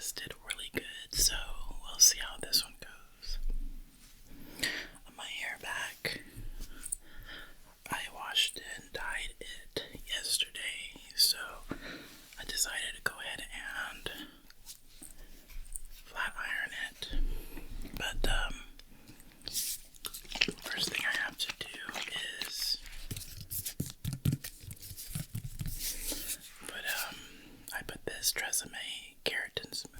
last did really good, so we'll see how this one goes. My hair back. I washed it and dyed it yesterday, so I decided to go ahead and flat iron it. But first thing I have to do is I put this Resignation keratin smooth.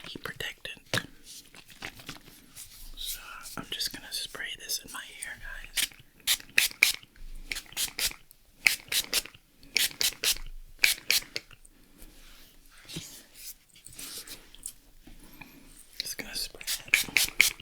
Heat protectant. So I'm just gonna spray this in my hair, guys. Just gonna spray it.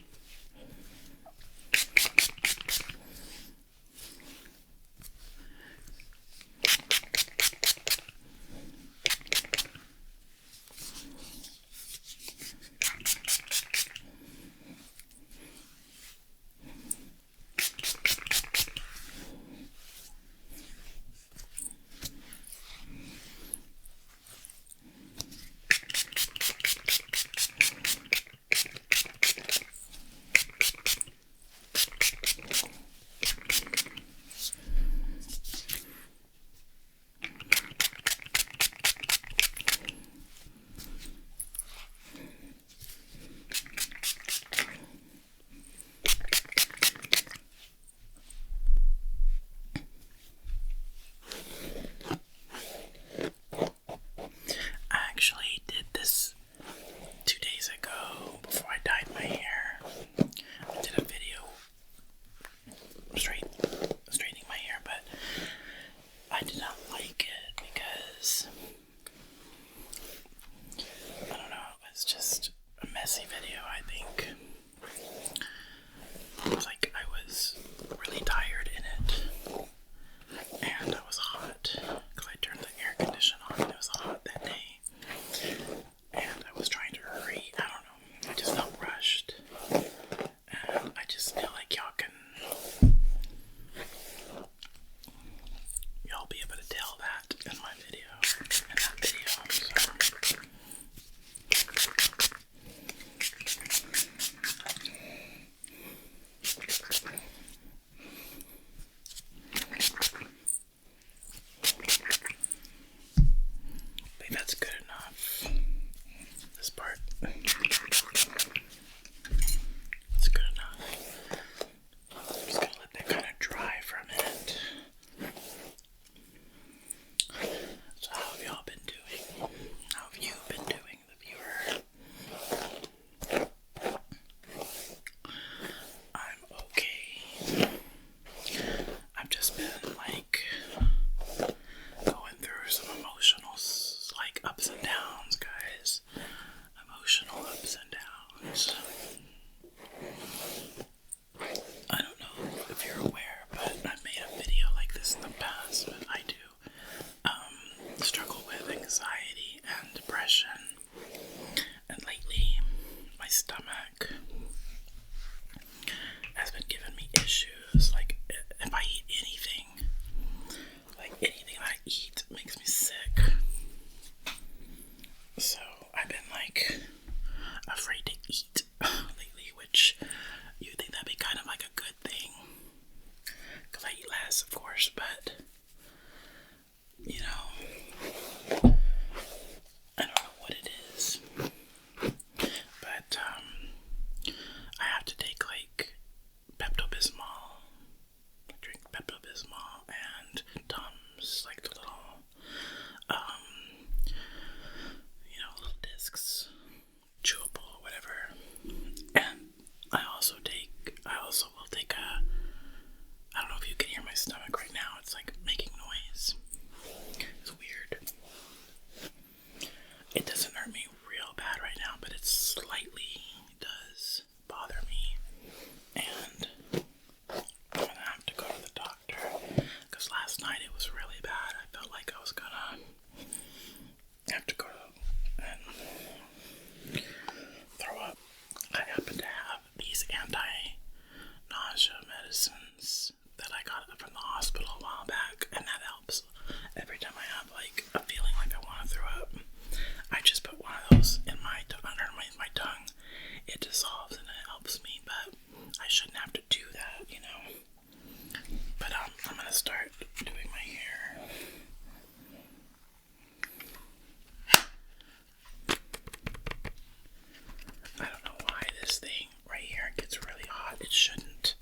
it shouldn't,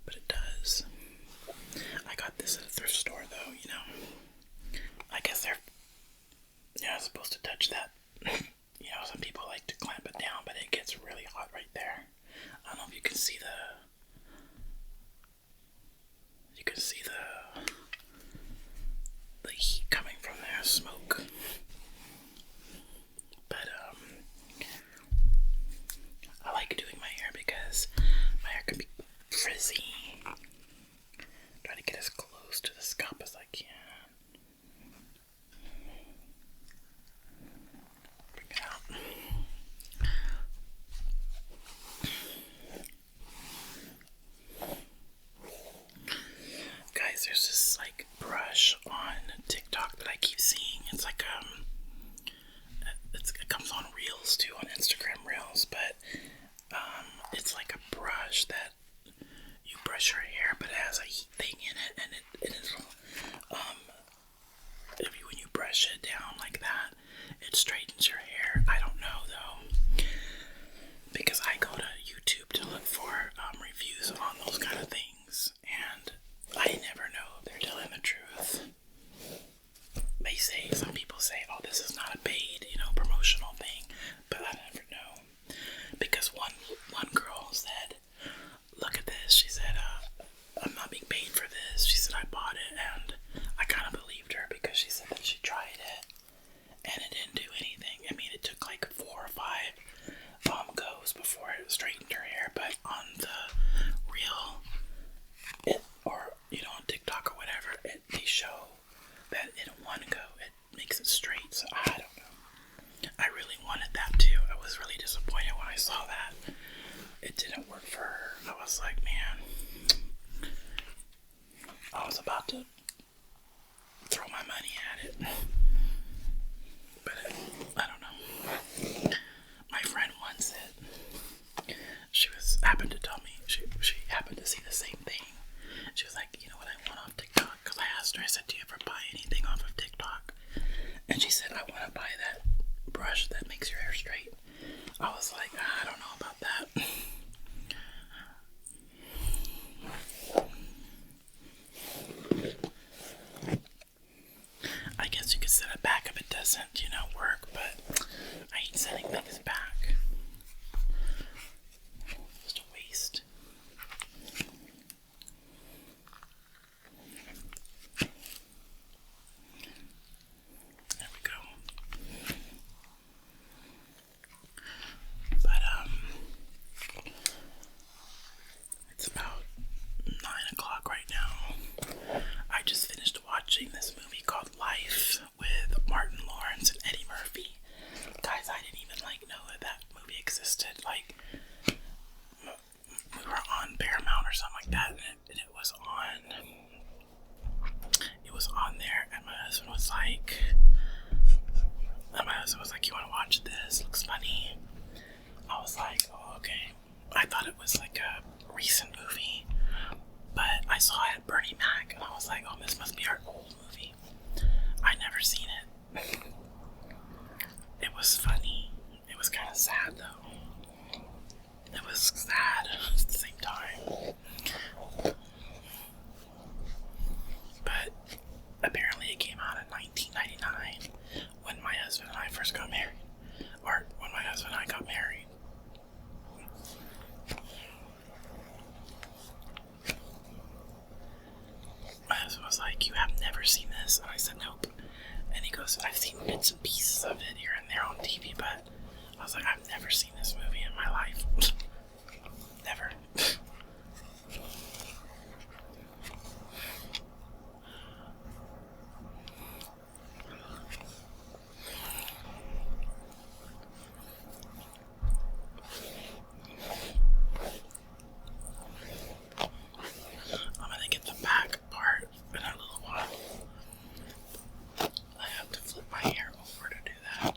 but it does. I got this at a thrift store though, you know. I guess they're, you're not supposed to touch that. You know, some people like to clamp it down, but it gets really hot right there. I don't know if you can see the heat coming from there, smoke. But I like doing my hair because my hair can be frizzy. Try to get as close to the scalp as I can. Bring it out. Guys, there's this like brush on TikTok that I keep seeing. It's like it comes on Reels too, on Instagram Reels, but it's like a brush that you brush your hair, but it has a heat thing in it, and when you brush it down like that, it straightens your hair. I don't know though, because I go to YouTube to look for reviews on those kind of things, and I never know if they're telling the truth. Some people say, oh, this is not a paid, promotional thing, but I never know. Because one girl said, look at this, she said, I'm not being paid for this. She said, I bought it, and I kind of believed her because she said that she tried it, and it didn't do anything. I mean, it took like 4 or 5 goes before it straightened her hair, but on the reel, on TikTok or whatever, they show that in one go it makes it straight. So I don't know. I really wanted that too. I was really disappointed when I saw that it didn't work for her. I was like, man, I was about to throw my money at it, but I don't know. My friend once said she happened to tell me she happened to see the same thing. She was like, you know what I want off TikTok? Because I asked her, I said, do you ever buy anything off of TikTok? And she said, I want to buy that brush that makes your hair straight. I was like, I don't know about that. I guess you could set it back if it doesn't, work, but I hate setting things back. Just a waste. There we go. But, it's about 9 o'clock right now. I just finished watching this movie called Life with Martin Lawrence and Eddie Murphy. Guys, I didn't even know that movie existed. We were on Paramount or something like that, and it was on there, and my husband was like, you want to watch this? Looks funny. I was like, oh, okay. I thought it was like a recent movie, but I saw it at Bernie Mac, and I was like, oh, this must be our old movie. I never seen it. It was funny. It was kind of sad, though. It was sad at the same time. But apparently it came out in 1999 when my husband and I first got married. Or when my husband and I got married. My husband was like, you have never seen this? And I said, nope. And he goes, I've seen bits and pieces of it here and there on TV, but I was like, I've never seen this movie in my life. Never. I'm gonna get the back part in a little while. I have to flip my hair over to do that.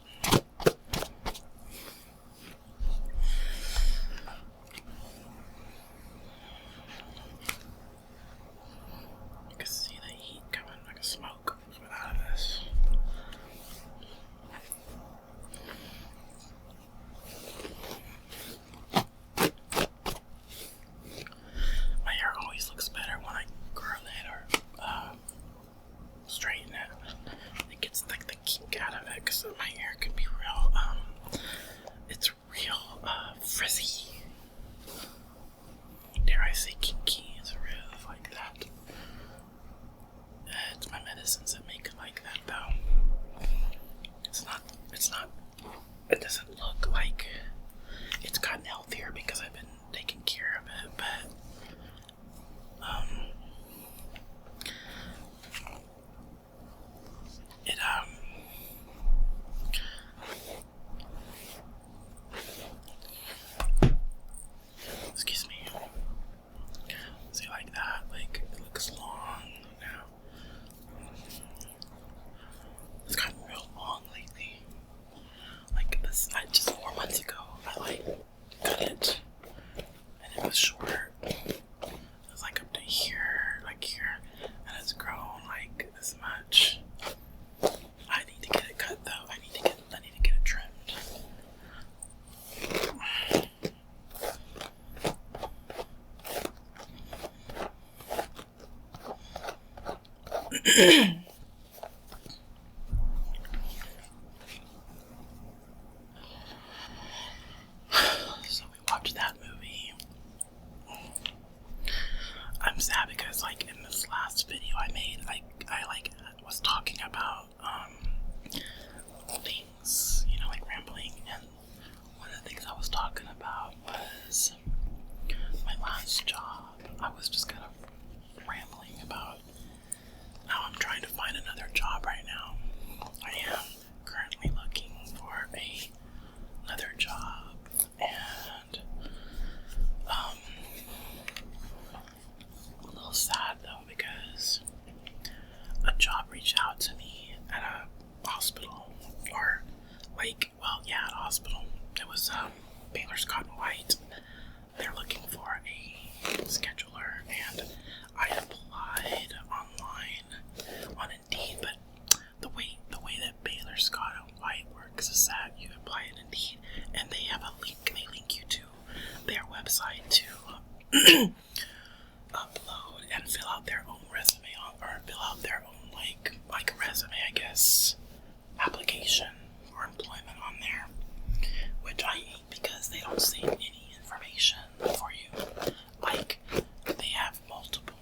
was short. It was like up to here, like here, and it's grown like this much. I need to get it cut though. I need to get it trimmed. So we watched that movie. I'm sad because like in this last video I made, I was talking about things, you know, like rambling, and one of the things I was talking about was my last job. I was just kind of rambling about how I'm trying to find another job right now. I am currently looking for another job, and a little sad though because a job reached out to me at a hospital, or like, well, yeah, at a hospital. It was Baylor Scott and White. They're looking for a scheduler, and I applied online on Indeed, but the way that Baylor Scott and White works is that you apply it Indeed, and they have a link. They link you to their website to upload and fill out their own resume, or fill out their own like resume, I guess, application for employment on there, which I hate because they don't save any information for you. Like, they have multiple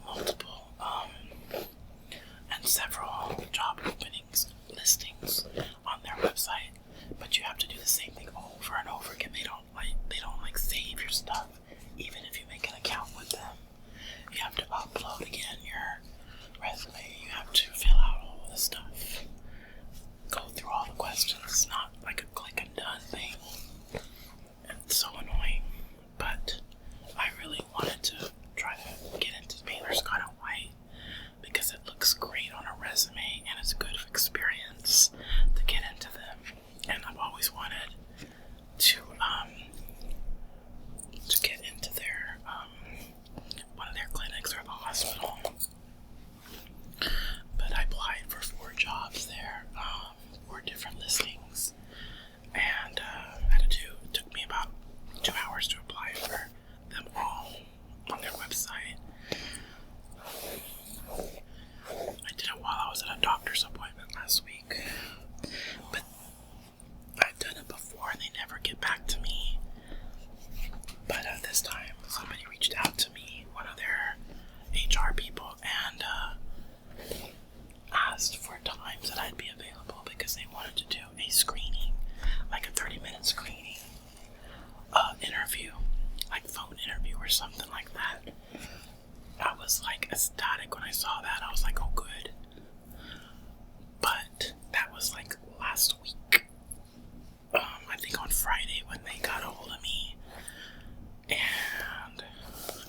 and several job openings listings on their website, but you have to do the same thing over and over again. They don't save your stuff. Even if you make an account with them, you have to upload again your resume. You have to fill out all the stuff, go through all the questions. It's not like a click and done thing. It's so annoying, but I really wanted to try to get into Baylor Scott and White because it looks great on a resume and it's a good experience to get into them. And I've always wanted to get into their one of their clinics or the hospital. But I applied for 4 jobs there, 4 different listings, and it took me about 2 hours to apply for them all on their website. I did it while I was at a doctor's appointment last week, but I've done it before and they never get back to me. But this time somebody reached out to me, one of their HR people, and asked for times that I'd be available because they wanted to do a screening, like a 30-minute screening, interview, like phone interview or something like that. I was like ecstatic when I saw that. I was like, oh good. But that was like last week. I think on Friday when they got a hold of me, and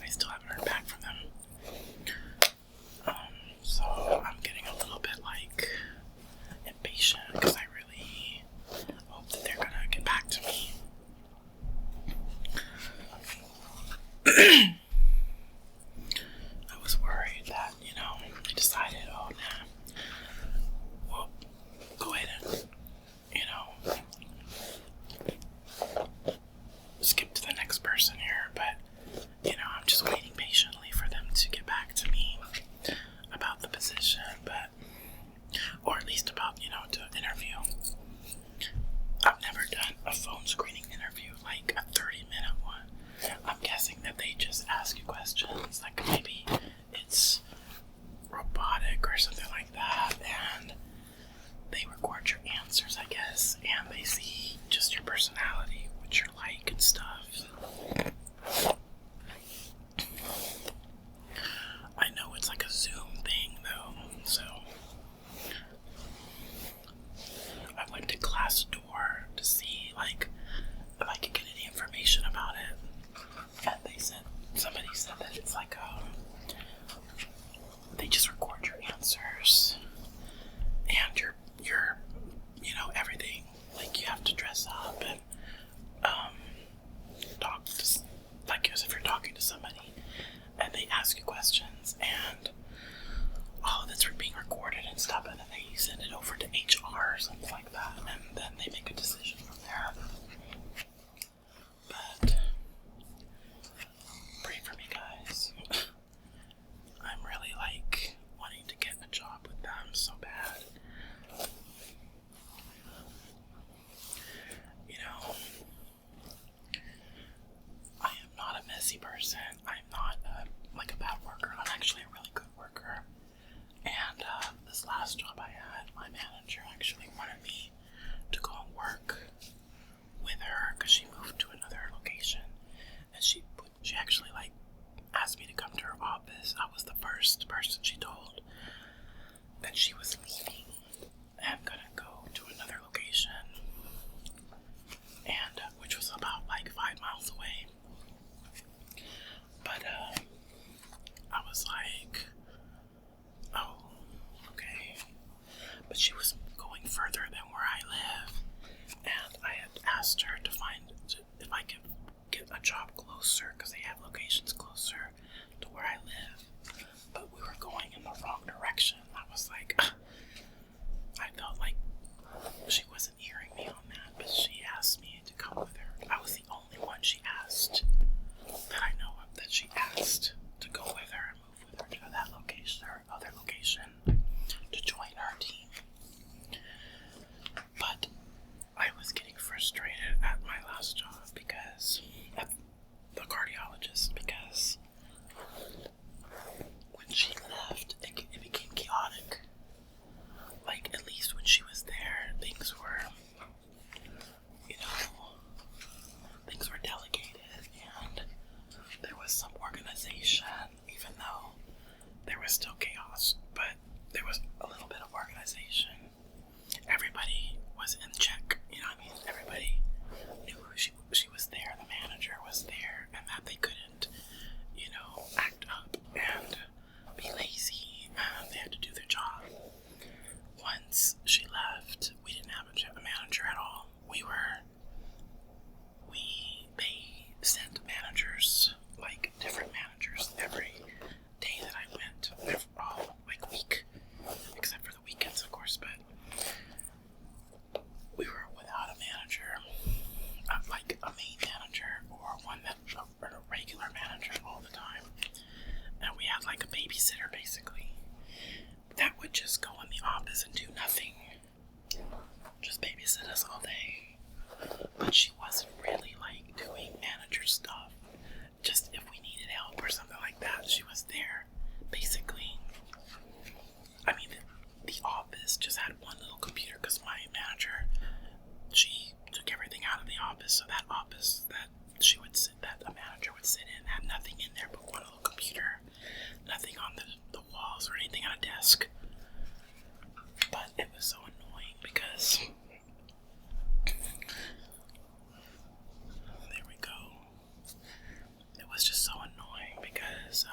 I still haven't heard back from them. So I'm getting a little bit like impatient because I really hope that they're gonna get back to me. I was worried that, they decided, oh nah, well, go ahead and, skip to the next person here, but, I'm just waiting patiently for them to get back to me about the position, or at least about, to interview. I've never done a phone screening interview, like a 30-minute one. I'm guessing that they just ask you questions, like maybe it's robotic or something like that, and they record your answers, I guess, and they see just your personality, what you're like and stuff. person. I'm not like a bad worker. I'm actually a really good worker. And this last job I had, my manager actually wanted me to go and work with her because she moved to another location. And she actually like asked me to come to her office. I was the first person she told that she was leaving and gonna go to another location, and which was about like 5 miles away. But I was like, oh, okay. But she was going further than where I live, and I had asked her to find if I could get a job closer because they have locations closer to where I live. But we were going in the wrong direction. I was like, I felt like she wasn't hearing me on that, but she asked me to come with her. I was the only one she asked that I know of that she asked to go with her and move with her to that location, her other location, to join her team. But I was getting frustrated at my last job because, at the cardiologist, because when she left, it became chaotic. Like, at least when she was there, things were, things were delegated, and there was some organization, even though there was still chaos, but there was a little bit of organization. Everybody was in check, everybody knew she was there, the manager was there, and that they couldn't, act up and be lazy, and they had to do their job. Once she left, we didn't have a manager at all. They sent managers, like different managers, every day that I went, all like week, except for the weekends, of course, but we were without a manager, like a main manager or a regular manager all the time. And we had like a babysitter basically that would just go in the office and do nothing, just babysit us all day. But she wasn't really like doing manager stuff. Just if we needed help or something like that, she was there basically. The office just had one little computer because my manager, she took everything out of the office, so that office that a manager would sit in had nothing in there but one little computer, nothing on the walls or anything on a desk. But it was so annoying because there we go. It was just so annoying because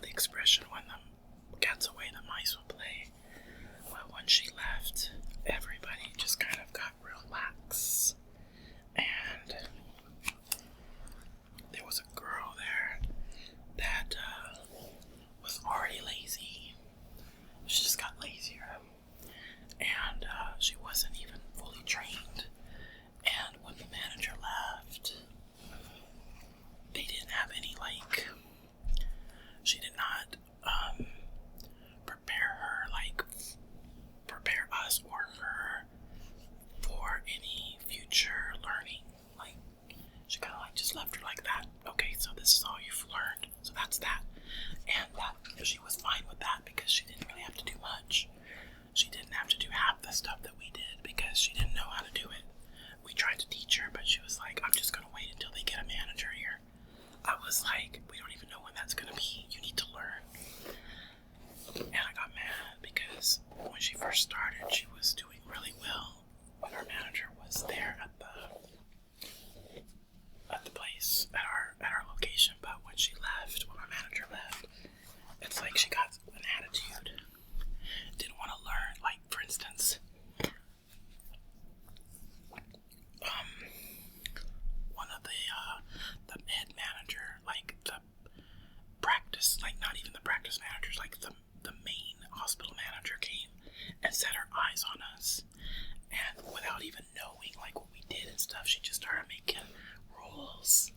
the expression, when the cat's away the mice will play. Well, when she left, everybody just kind of got real lax, and there was a girl there that was already lazy. She just got lazier, and she wasn't even fully trained. And when the manager left, they didn't have any she did not prepare us or her for any future learning. She kind of just left her like that. Okay, so this is all you've learned, so that's that. And she was fine with that because she didn't really have to do much. She didn't have to do half the stuff that we did because she didn't know how to do it. We tried to teach her, but she was like, I'm just going to wait until they get a manager here. I was like, we don't even know when that's going to be. You need to learn. And I got mad because when she first started, she was doing really well when our manager was there at the place, at our location. But when our manager left, it's like she got an attitude. Didn't want to learn. Like, for instance, one of the med manager, like the practice, like not even the practice managers, like the main hospital manager came and set her eyes on us, and without even knowing like what we did and stuff, she just started making rules,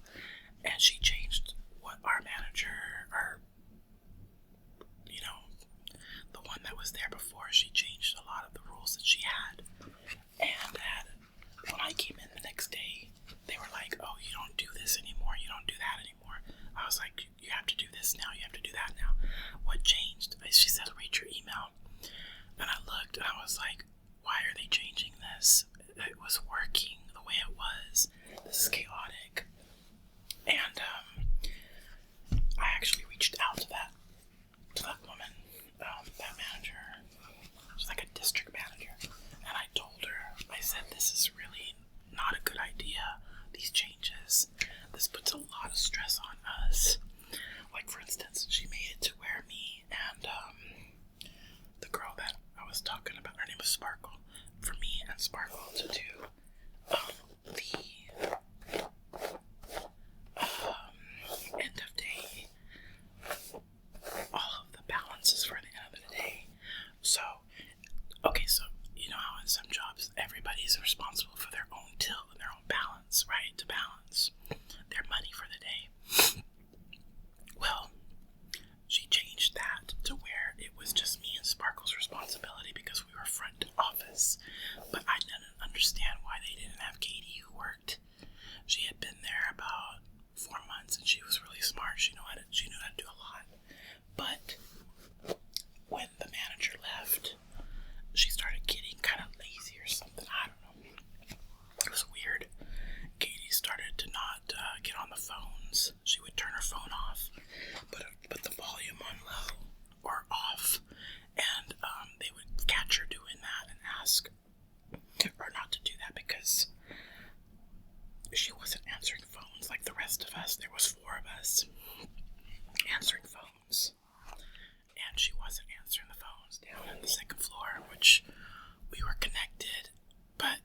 and she changed what our manager, the one that was there before, she changed a lot of the rules that she had. And when I came in the next day, they this now. You have to do that now. What changed? She said, read your email. And I looked and I was like, why are they changing this? It was working the way it was. This is chaotic. And I actually reached out to that woman, that manager. She's like a district manager. And I told her, I said, this is really not a good idea. These changes. This puts a lot of stress on us. Like, for instance, she made it to where me and the girl that I was talking about, her name was Sparkle, for me and Sparkle to do the end of day, all of the balances for the end of the day. So, okay, so you know how in some jobs everybody's responsible for their own till and their own balance, right? To balance their money for the day. Well, she changed that to where it was just me and Sparkle's responsibility because we were front office. But I didn't understand why they didn't have Katie, who worked. She had been there about 4 months and she was really smart. She knew how to do a lot. But when the manager left, she started getting kind of lazy or something. I don't know. It was weird. Katie started to not get on the phones. She would turn her phone off, put the volume on low or off, and they would catch her doing that and ask her not to do that because she wasn't answering phones like the rest of us. There was 4 of us answering phones, and she wasn't answering the phones down on the second floor, which we were connected, but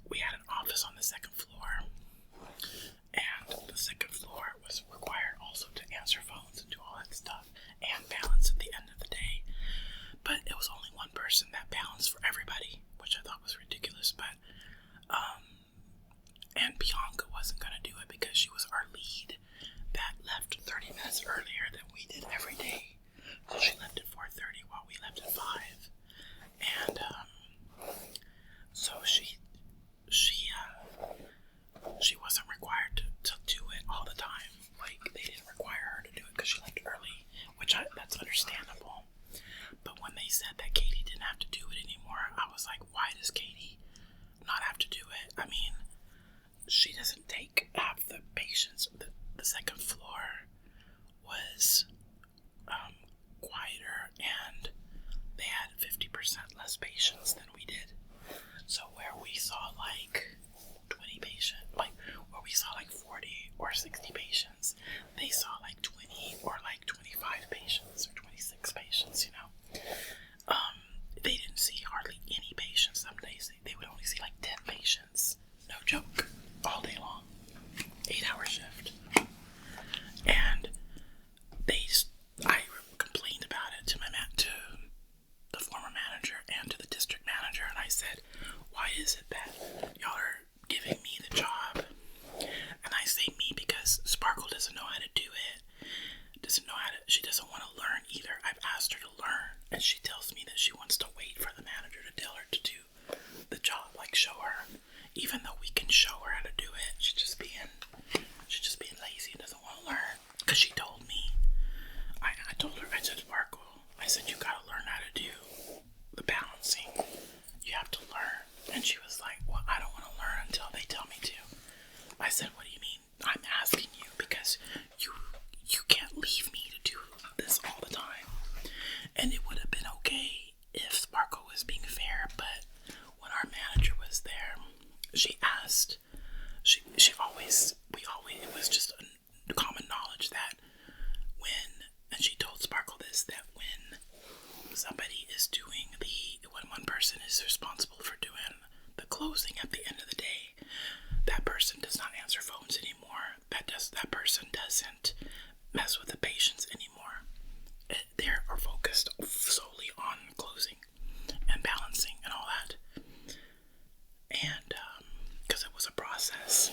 we had an office on the second floor, and the second floor was required also to answer phones and do all that stuff and balance at the end of the day. But it was only one person that balanced for everybody, which I thought was ridiculous. But and Bianca wasn't going to do it because she was our lead that left 30 minutes earlier than we did every day. So she left at 4:30 while we left at 5. And so she wasn't required to do it all the time. Like, they didn't require her to do it because she left early, which that's understandable. But when they said that Katie didn't have to do it anymore, I was like, why does Katie not have to do it? I mean, she doesn't take half the patients. The second floor was quieter, and they had 50% less patients than we did. So where we saw like 20 patients, like where we saw like 40 or 60 patients, they saw like 20 or like 25 patients or 26 patients, you know. They didn't see hardly any patients. Some days they would only see like 10 patients. No joke. All day long. 8-hour shift. And I complained about it to the former manager and to the district manager, and I said, why is it that y'all are giving me the job? And I say me because Sparkle doesn't know how to do it. She doesn't want to learn either. I've asked her to learn, and she tells me that she wants to wait for the manager to tell her to do the job, like show her. Even though we can show her how to do it, she's just being lazy and doesn't want to learn. Because she told me, I told her, I said, Sparkle, I said, you gotta learn how to do the balancing. You have to learn. And she was like, well, I don't want to learn until they tell me to. I said, what do you mean? I'm asking you because you can't leave me to do this all the time. And it would have been okay if Sparkle was being fair, but when our manager was there, she asked, it was just a common knowledge that and she told Sparkle this, that when somebody is when one person is responsible for doing the closing at the end of the day, that person does not answer phones anymore. That person doesn't mess with the patients anymore. They are focused solely on closing and balancing and all that. And because it was a process.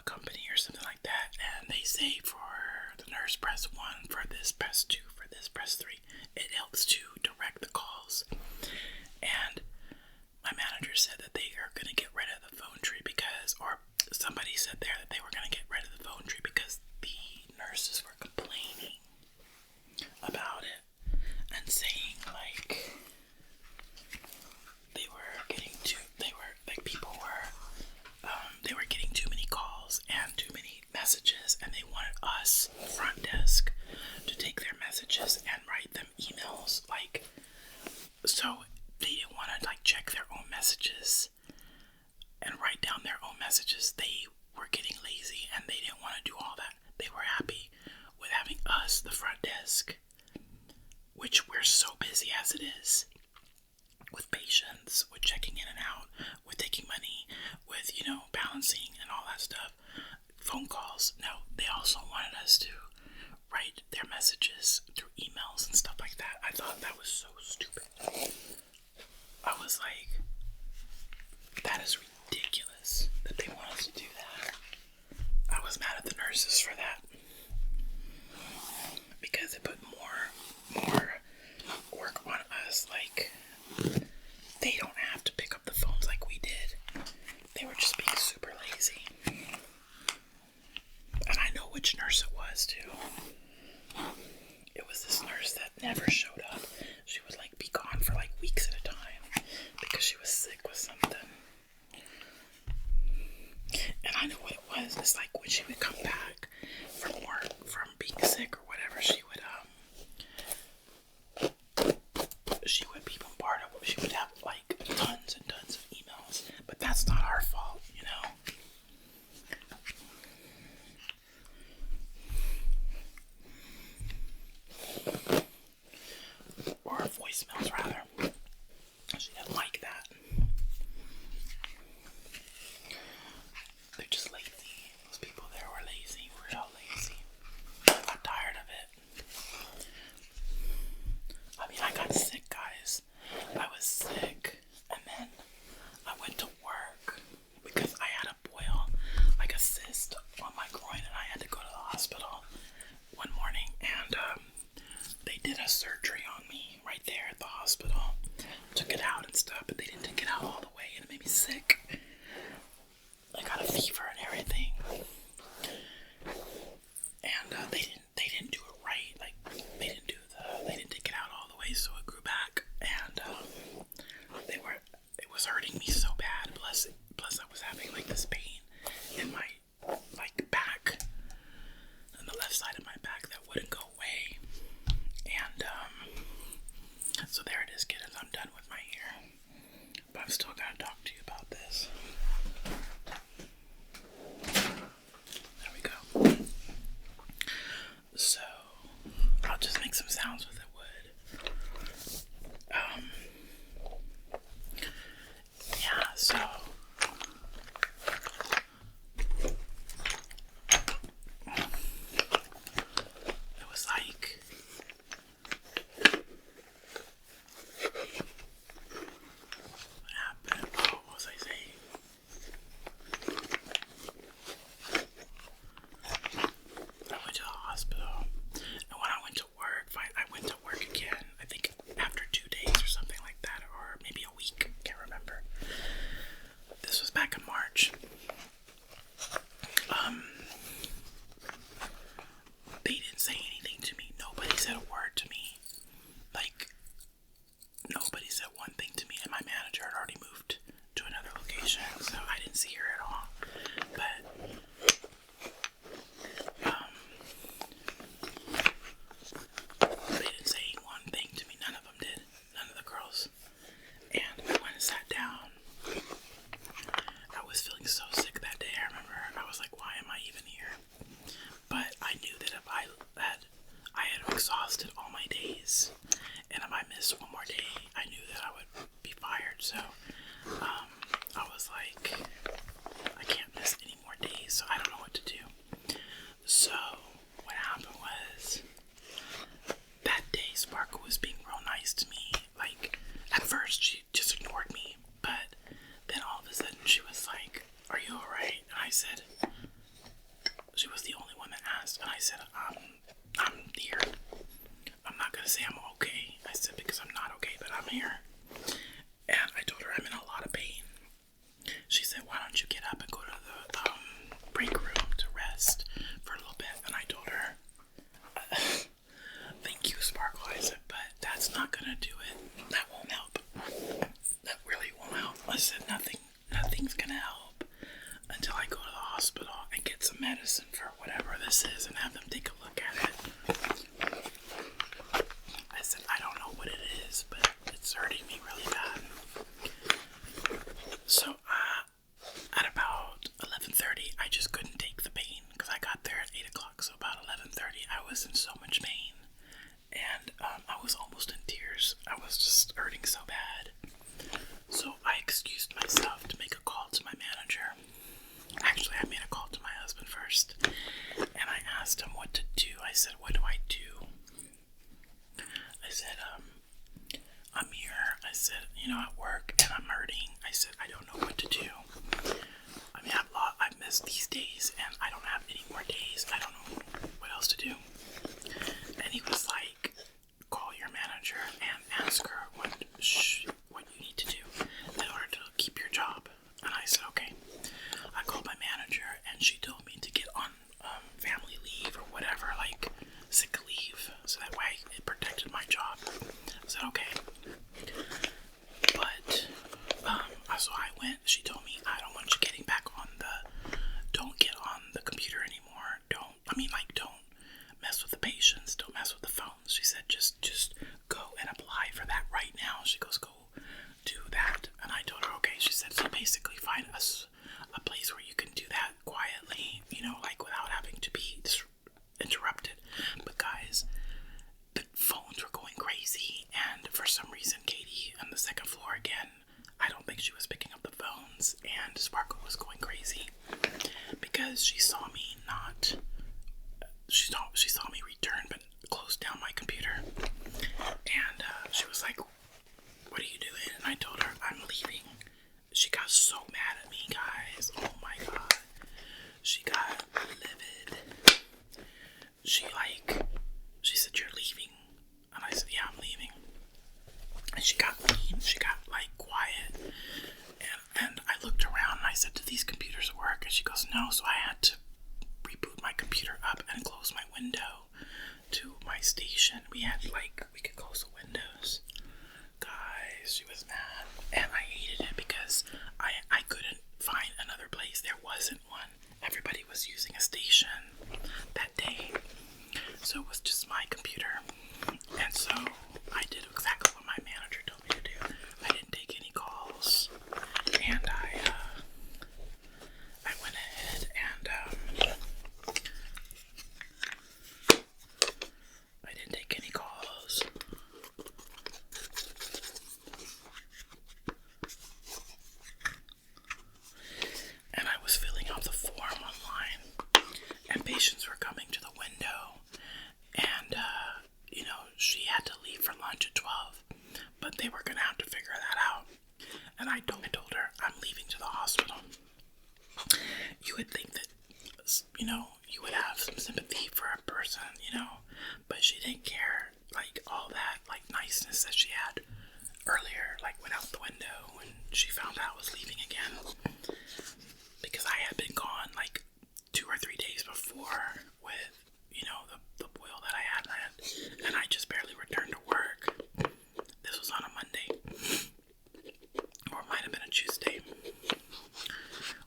a company or something like that, and they say for the nurse press 1, for this press 2, for this press 3. It helps to direct the calls. And my manager said that they are going to get rid of the phone tree because, or somebody said there that they were going to get rid of the phone tree because the nurses were complaining about it and saying like they were getting too many calls and too many messages, and they wanted us, front desk, to take their messages and write them emails, like, so they didn't want to like check their own messages and write down their own messages. They were getting lazy and they didn't want to do all that. They were happy with having us, the front desk, which we're so busy as it is, with patients, with checking in and out, with taking money, with, balancing and all that stuff. Phone calls. No, they also wanted us to write their messages through emails and stuff like that. I thought that was so stupid. I was like, that is ridiculous that they want us to do that. I was mad at the nurses for that, because it put more work on us. Like, they don't have to pick up the phones like we did. They were just being super lazy. And I know which nurse it was too. It was this nurse that never showed up. She would like be gone for like weeks at a time because she was sick with something. And I know what it was. It's like when she would come back from work, from being sick or whatever, she would be bombarded. She would have like tons and tons of emails. But that's not our fault, Or voicemails, rather. She didn't like that. They're just lazy. Those people there were lazy. medicine for whatever this is and have them take a look at it. I said, I don't know what it is, but it's hurting me really bad. So, at about 11:30, I just couldn't take the pain because I got there at 8 o'clock. So about 11:30, I was in so much pain, and I was almost in tears. I was just hurting so bad. So I excused myself to make a call to my manager. Actually, I made a call to my husband first, and I asked him what to do. I said, what do I do? I said, I'm here. I said, at work, and I'm hurting. I said, I don't know what to do. I mean, I've missed these days, and I don't have any more days. I don't know what else to do. And he was like, call your manager and ask her what you need to do in order to keep your job. And I said, okay. I called my manager, and she told me to get on family leave or whatever, like sick leave, so that way it protected my job. I said, okay. But, so I went. She told me, I don't want you getting back on don't get on the computer anymore. Don't mess with the patients. Don't mess with the phones. She said, just go and apply for that right now. She goes, go do that. And I told her, okay. She said, so basically find us a place where you can do that quietly, like without having to be interrupted. But guys, the phones were going crazy, and for some reason, Katie on the second floor again, I don't think she was picking up the phones, and Sparkle was going crazy because she saw me return but close down my computer, and she was like, what are you doing? And I told her, I'm leaving. She got so mad at me, guys. Oh my god. She got livid. She said, you're leaving. And I said, yeah, I'm leaving. And she got mean. She got quiet. And I looked around and I said, do these computers work? And she goes, no. So I had to reboot my computer up and close my window to my station. We could close the windows. Guys, she was mad. And I hated it because I couldn't find another place. There wasn't one. Everybody was using a station that day. So it was just my computer. And so I did exactly what my manager told me to do. I didn't take any calls. And I went ahead and I didn't take any calls. And I was filling out the form online, and patients were coming to the window, and she had to leave for lunch at 12, but they were gonna have to figure that out. And I told her, I'm leaving to the hospital. You would think that you would have some sympathy for a person, but she didn't care. All that niceness that she had earlier went out the window when she found out I was leaving again, because I had been gone 2 or 3 days before with the boil that I had, and I just barely returned to work. This was on a Monday, or it might have been a Tuesday.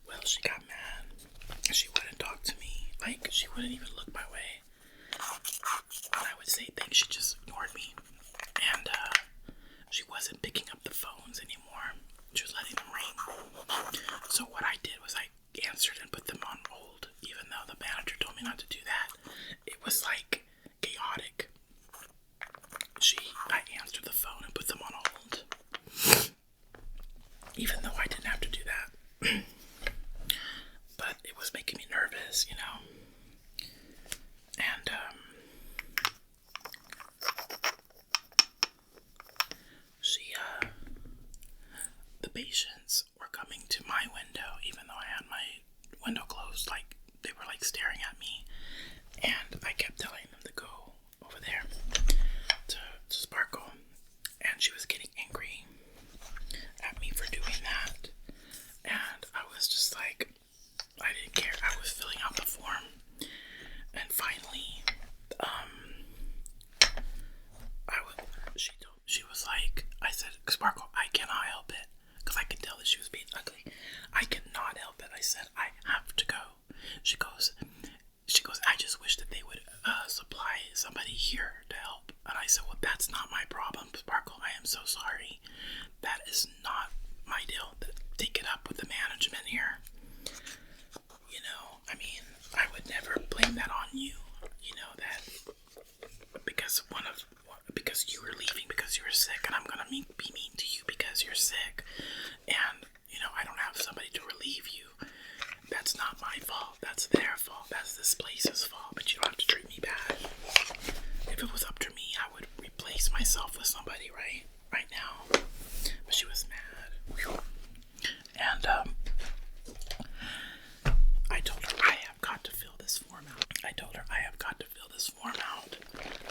Well, she got mad. She wouldn't talk to me. She wouldn't even look my way. When I would say things, she just ignored me. And she wasn't picking up the phones anymore. She was letting them ring. So what I did was I answered and put them on hold, even though the manager told me not to do that. It was chaotic. I answered the phone and put them on hold, even though I didn't have to do that. But it was making me nervous, and the patients were coming to my window, even though I had my window closed. They were staring at me, and I kept telling them to go over there to Sparkle, and she was getting angry at me for doing that. And I was just I didn't care. I was filling out the form, and finally she was I said, Sparkle, I cannot help it, because I could tell that she was being ugly. I cannot help it. I said, I have to go. She goes, That's their fault. That's this place's fault. But you don't have to treat me bad. If it was up to me, I would replace myself with somebody right now. But she was mad. And I told her I have got to fill this form out.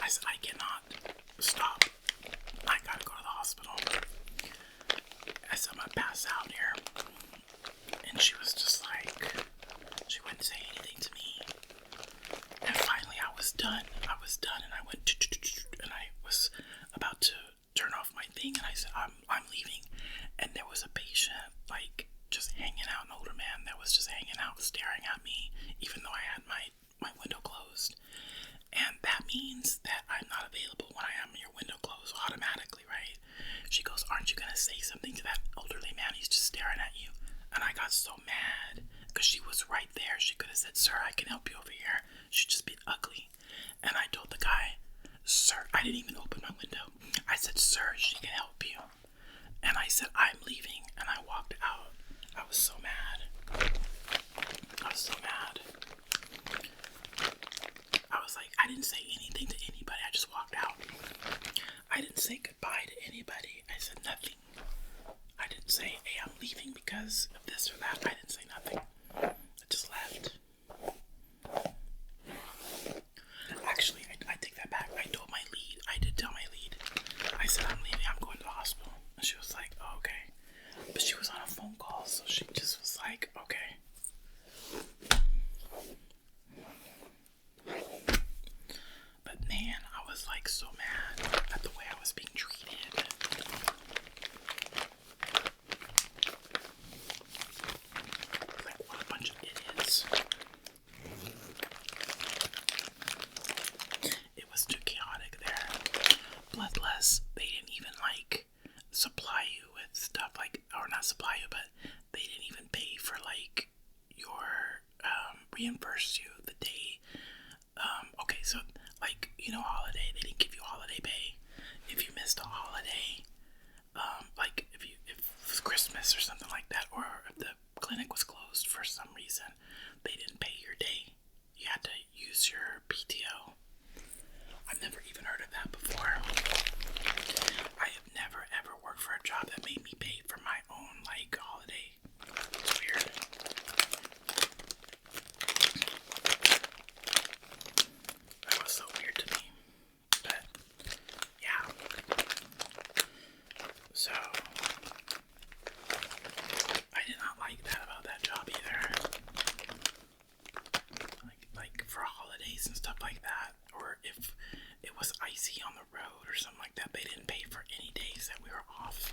I said I cannot stop. I gotta go to the hospital. I said I'm gonna pass out here. And she was just like, she wouldn't say anything to me. And finally I was done. And I went and I was about to turn off my thing and I said, I'm leaving. And there was a patient like just hanging out, an older man that was just hanging out, staring at me, even though I had my window closed. And that means that I'm not available when I have your window closed automatically, right? She goes, aren't you gonna say something to that elderly man? He's just staring at you. And I got so mad because she was right there. She could have said, sir, I can help you over here. She'd just been ugly. And I told the guy, sir, I didn't even open my window. I said, sir, she can help you. And I said, I'm leaving. And I walked out. I was so mad. I was like, I didn't say anything to anybody. I just walked out. I didn't say goodbye to anybody. I said nothing. I didn't say, hey, I'm leaving because of this or that. I didn't say nothing. I just left. Actually, I take that back. I told my lead. I did tell my lead. I said, I'm leaving. I'm going to the hospital. And she was like, oh, okay. But she was on a phone call, so she just was like, okay. But man, I was like so mad at the way I was being treated. Like, what a bunch of idiots. It was too chaotic there. Bloodless, they didn't even like supply you with stuff like, or not supply you, but they didn't even pay for like your, reimburse you the day. Okay, so like, you know, holiday, they didn't give you holiday pay. If you missed a holiday, like if it was Christmas or something like that, or if the clinic was closed for some reason, they didn't pay your day. You had to use your PTO. I've never even heard of that before. I have never ever worked for a job that made me pay for my own like holiday. It's weird. That was so weird to me. But yeah. So I did not like that about that job either. Like for holidays and stuff like that, or if it was icy on the road or something like that, they didn't pay for any days that we were off.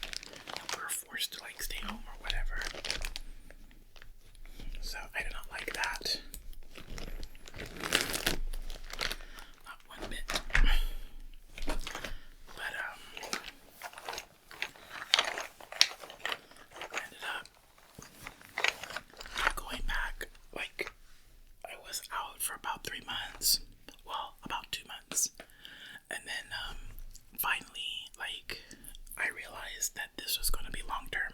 We were forced to like stay home or whatever. So I did not like that. Not one bit. But I ended up going back. Like, I was out for about 3 months. Well, about 2 months. And then finally, like, I realized that this was going to be long term.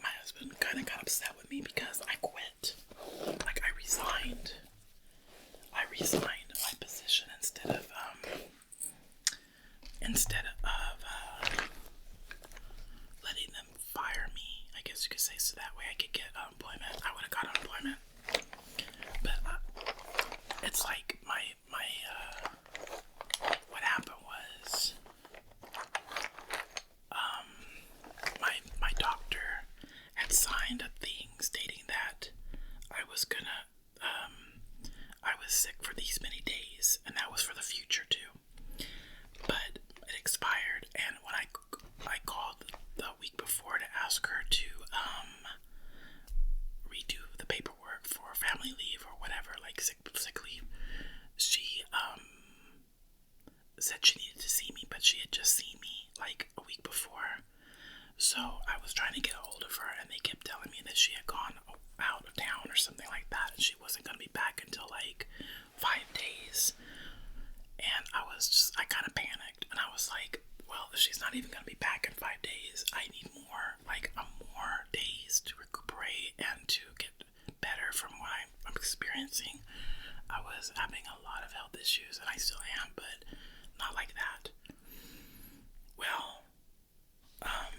My husband kind of got upset with me because I quit. Like, I resigned my position instead of letting them fire me, I guess you could say, so that way I could get unemployment. I would have got unemployment. But it's like what happened was my doctor had signed a thing stating that I was sick for these many days, and that was for the future too. But it expired, and when I called the week before to ask her to redo the paperwork for family leave or whatever, like sick leave, she said she needed to see me, but she had just seen me like a week before. So I was trying to get a hold of her, and they kept telling me that she had gone out of town or something like that, and she wasn't going to be back until like 5 days. And I kind of panicked, and I was like, well, if she's not even going to be back in 5 days, I need more days to recuperate and to get better from what experiencing. I was having a lot of health issues, and I still am, but not like that. Well, I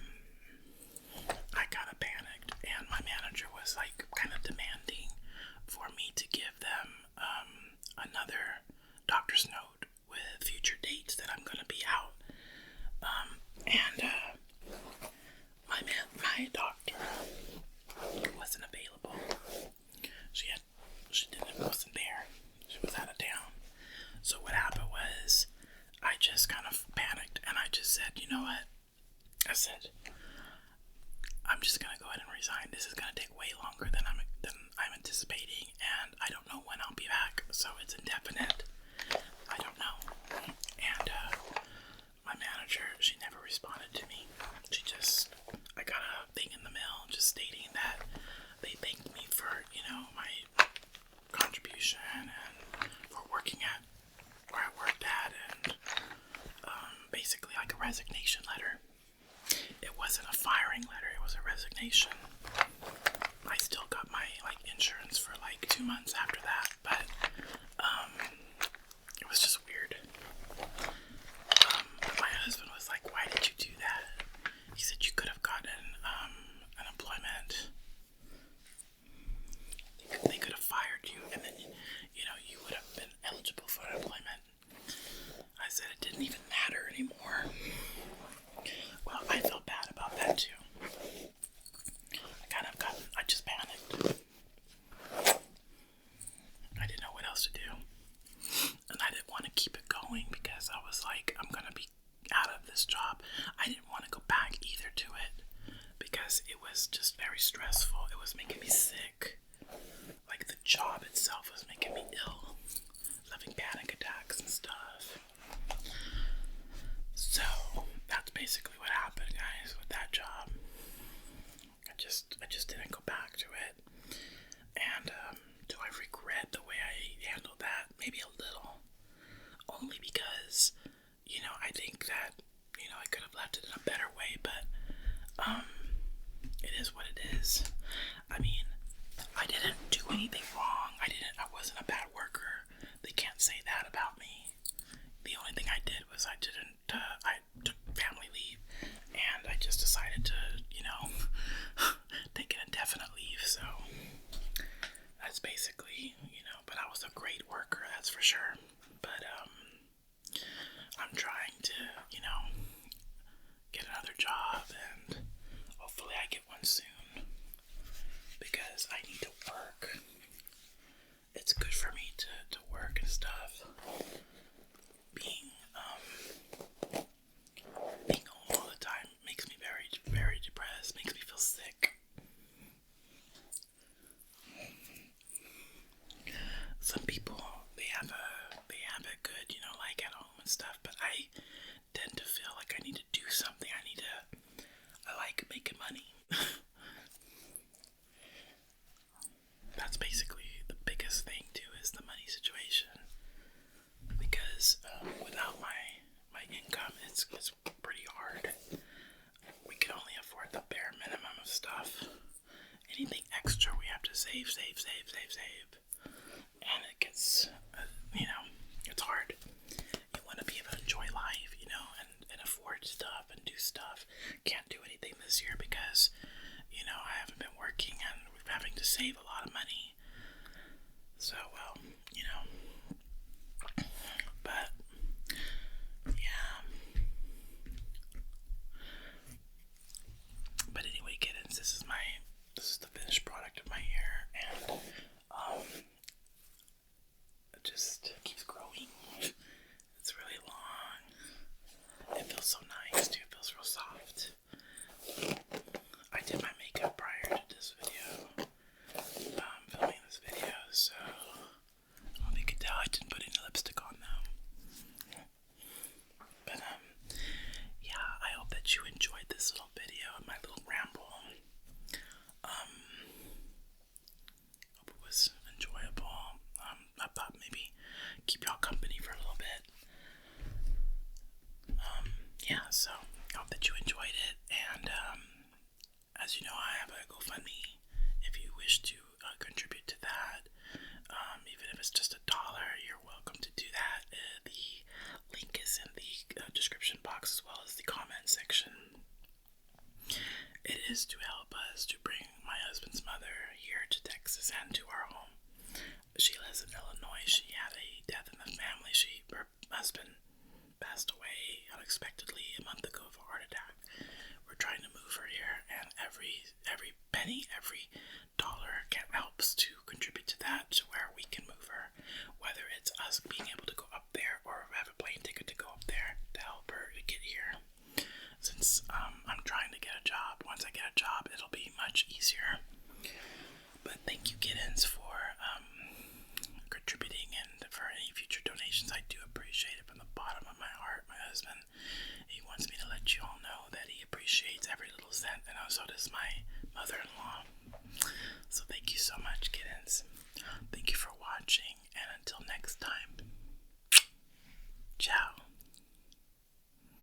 kind of panicked, and my manager was like kind of demanding for me to give them another doctor's note with future dates that I'm going to be out. My doctor wasn't available. She wasn't there. She was out of town. So what happened was, I just kind of panicked, and I just said, you know what? I said, I'm just gonna go ahead and resign. This is gonna take way longer than I'm anticipating, and I don't know when I'll be back. So it's indefinite. I don't know. And my manager, she never responded to me. I got a thing in the mail just stating that they thanked me for, my contribution and for working at where I worked at, and basically like a resignation letter. It wasn't a firing letter, it was a resignation. I still got my insurance for 2 months after that, but it was just weird. But my husband was like, why did you do that? He said you could have gotten unemployment. They could have fired you, and then you would have been eligible for unemployment. I said it didn't even matter anymore. Well, I felt bad about that too. I just panicked. I didn't know what else to do. And I didn't want to keep it going because I was like, I'm going to be out of this job. I didn't want to go back either to it because it was just very stressful. It was making me sick. The job itself was making me ill. Having panic attacks and stuff. So, that's basically what happened, guys, with that job. I just didn't go back to it. And, do I regret the way I handled that? Maybe a little. Only because, I think that, I could have left it in a better way, but, it is what it is. I mean, I didn't do anything wrong. I wasn't a bad worker. They can't say that about me. The only thing I did was I took family leave, and I just decided to, take an indefinite leave, so that's basically, but I was a great worker, that's for sure. But, I'm trying to, get another job, and hopefully I get one soon, because I need to work. It's good for me to work and stuff. Being home all the time makes me very, very depressed, makes me feel sick. Some people, they have it good, at home and stuff, but I tend to feel like I need to do something. I like making money. That's basically the biggest thing too, is the money situation. Because without my income, it's pretty hard. We can only afford the bare minimum of stuff. Anything extra, we have to save. And it gets, it's hard. You want to be able to enjoy life, and afford stuff and do stuff. Can't do anything this year because, I haven't been working and we're having to save a lot of money. So, but, yeah. But anyway, kittens, this is the finished product of my hair, and, it just keeps growing. It's really long. It feels so nice, too. It feels real soft. I did my makeup prior to this video. Filming this video, so I don't think you can tell I didn't put any lipstick on though. But yeah, I hope that you enjoyed this little video of my little ramble. Hope it was enjoyable. I thought maybe keep y'all company for a little bit. Yeah, so I hope that you enjoyed it, and as you know, I have a GoFundMe if you wish to contribute to that. and to our home. She lives in Illinois. She had a death in the family. Her husband passed away unexpectedly a month ago of a heart attack. We're trying to move her here, and every penny, every dollar helps to contribute to